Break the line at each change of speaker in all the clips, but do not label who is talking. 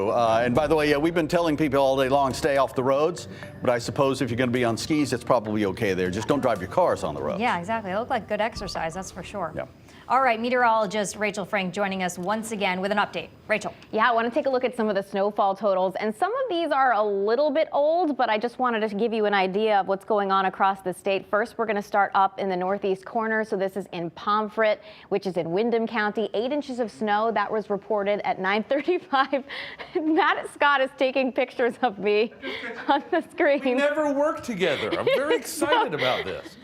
And by the way, yeah, we've been telling people all day long, stay off the roads. But I suppose if you're going to be on skis, it's probably okay there. Just don't drive your cars on the road.
Yeah, exactly. It looked like good exercise, that's for sure.
Yeah.
All right, meteorologist Rachel Frank joining us once again with an update. Rachel.
Yeah, I want to take a look at some of the snowfall totals. And some of these are a little bit old, but I just wanted to give you an idea of what's going on across the state. First, we're going to start up in the northeast corner. So this is in Pomfret, which is in Windham County. 8 inches of snow. That was reported at 9:35. Matt Scott is taking pictures of me on the screen.
We never worked together. I'm very excited about this.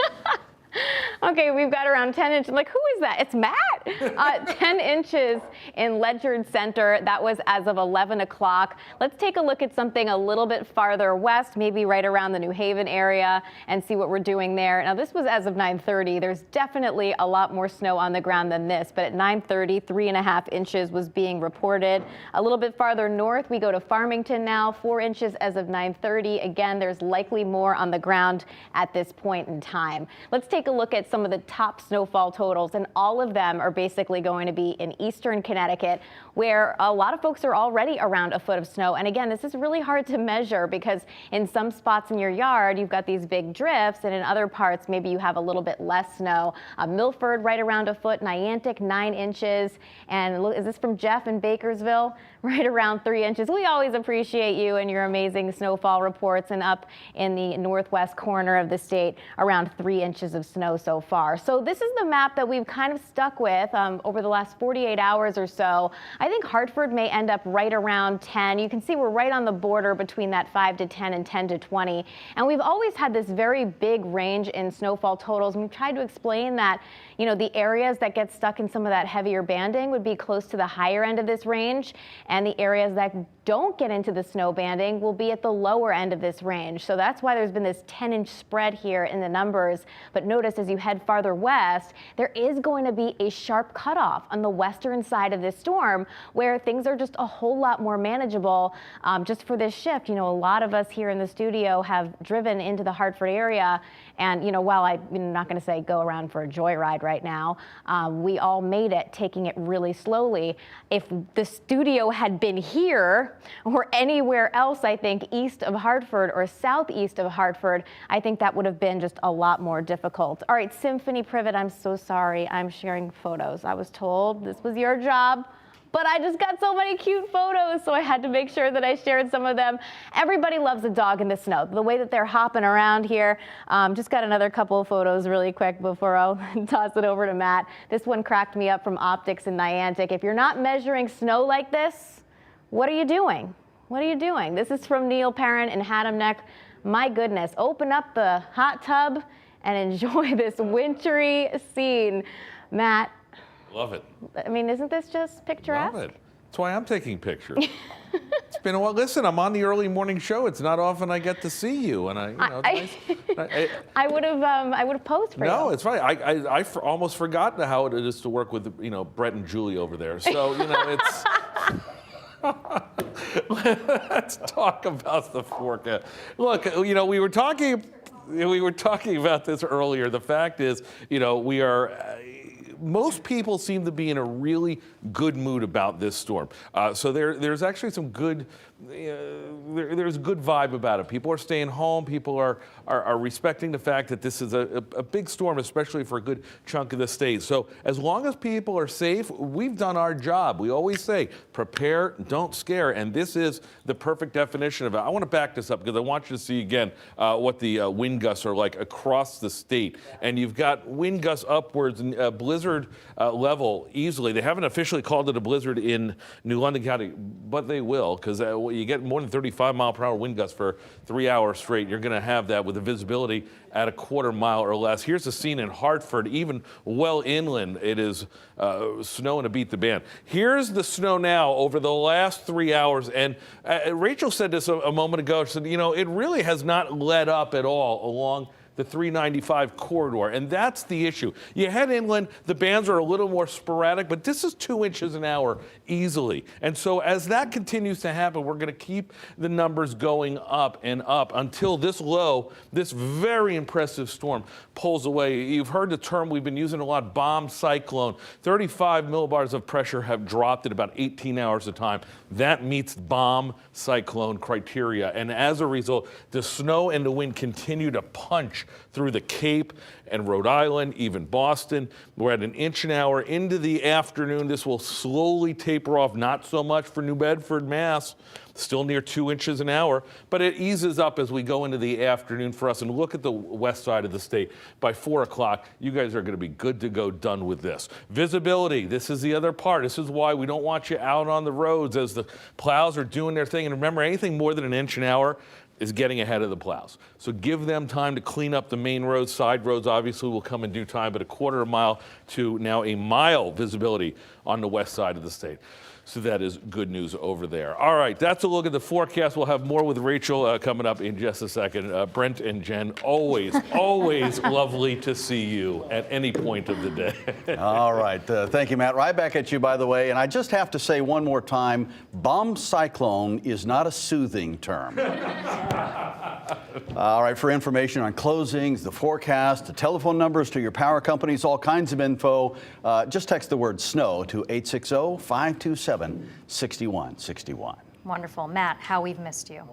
Okay, we've got around 10 inches. I'm like, who is that? It's Matt. 10 inches in Ledyard Center. That was as of 11 o'clock. Let's take a look at something a little bit farther west, maybe right around the New Haven area, and see what we're doing there. Now, this was as of 9:30. There's definitely a lot more snow on the ground than this, but at 9:30, 3.5 inches was being reported. A little bit farther north, we go to Farmington now, 4 inches as of 9:30. Again, there's likely more on the ground at this point in time. Let's take a look at some of the top snowfall totals, and all of them are basically going to be in eastern Connecticut, where a lot of folks are already around a foot of snow. And again, this is really hard to measure because in some spots in your yard, you've got these big drifts, and in other parts, maybe you have a little bit less snow. Milford, right around a foot, Niantic, 9 inches. And look, is this from Jeff in Bakersville? Right around 3 inches. We always appreciate you and your amazing snowfall reports. And up in the northwest corner of the state, around 3 inches of snow so far. So this is the map that we've kind of stuck with over the last 48 hours or so. I think Hartford may end up right around 10. You can see we're right on the border between that 5 to 10 and 10 to 20. And we've always had this very big range in snowfall totals. And we've tried to explain that, you know, the areas that get stuck in some of that heavier banding would be close to the higher end of this range. And the areas that don't get into the snow banding will be at the lower end of this range. So that's why there's been this 10-inch spread here in the numbers. But notice as you head farther west, there is going to be a sharp cutoff on the western side of this storm where things are just a whole lot more manageable just for this shift. You know, a lot of us here in the studio have driven into the Hartford area. And, you know, while I'm not going to say go around for a joyride right now, we all made it taking it really slowly. If the studio had been here or anywhere else, I think, east of Hartford or southeast of Hartford, I think that would have been just a lot more difficult. All right, Symphony Privet, I'm so sorry. I'm sharing photos. I was told this was your job, but I just got so many cute photos, so I had to make sure that I shared some of them. Everybody loves a dog in the snow. The way that they're hopping around here. Just got another couple of photos really quick before I'll toss it over to Matt. This one cracked me up from Optics in Niantic. If you're not measuring snow like this, what are you doing? What are you doing? This is from Neil Perrin in Haddam Neck. My goodness, open up the hot tub and enjoy this wintry scene. Matt.
Love it.
I mean, isn't this just picturesque?
Love it. That's why I'm taking pictures. It's been a while. Listen, I'm on the early morning show. It's not often I get to see you, and it's nice.
I would have posed for you.
No, it's fine. I almost forgot how it is to work with Brett and Julie over there. So it's. Let's talk about the forecast. Look, we were talking about this earlier. The fact is, we are. Most people seem to be in a really good mood about this storm. So there's actually some good. There's a good vibe about it. People are staying home. People are respecting the fact that this is a big storm, especially for a good chunk of the state. So as long as people are safe, we've done our job. We always say, prepare, don't scare. And this is the perfect definition of it. I want to back this up because I want you to see again what the wind gusts are like across the state. And you've got wind gusts upwards and blizzard level easily. They haven't officially called it a blizzard in New London County, but they will, because you get more than 35-mile-per-hour wind gusts for 3 hours straight. You're going to have that with a visibility at a quarter mile or less. Here's the scene in Hartford, even well inland. It is snowing to beat the band. Here's the snow now over the last 3 hours. And Rachel said this a moment ago. She said, it really has not let up at all along the 395 corridor, and that's the issue. You head inland, the bands are a little more sporadic, but this is 2 inches an hour easily. And so as that continues to happen, we're going to keep the numbers going up and up until this low, this very impressive storm pulls away. You've heard the term we've been using a lot, bomb cyclone. 35 millibars of pressure have dropped in about 18 hours of time. That meets bomb cyclone criteria. And as a result, the snow and the wind continue to punch through the Cape and Rhode Island, even Boston. We're at 1 inch an hour into the afternoon. This will slowly taper off, not so much for New Bedford, Mass. Still near 2 inches an hour, but it eases up as we go into the afternoon for us. And look at the west side of the state. By 4 o'clock, you guys are going to be good to go, done with this. Visibility, this is the other part. This is why we don't want you out on the roads as the plows are doing their thing. And remember, anything more than 1 inch an hour is getting ahead of the plows. So give them time to clean up the main roads. Side roads obviously will come in due time, but 1/4 mile to now 1 mile visibility on the west side of the state. So that is good news over there. All right, that's a look at the forecast. We'll have more with Rachel coming up in just a second. Brent and Jen, always, always lovely to see you at any point of the day.
All right. Thank you, Matt. Right back at you, by the way. And I just have to say one more time, bomb cyclone is not a soothing term. All right. For information on closings, the forecast, the telephone numbers to your power companies, all kinds of info, just text the word snow to 860-527-6161.
Wonderful. Matt, how we've missed you.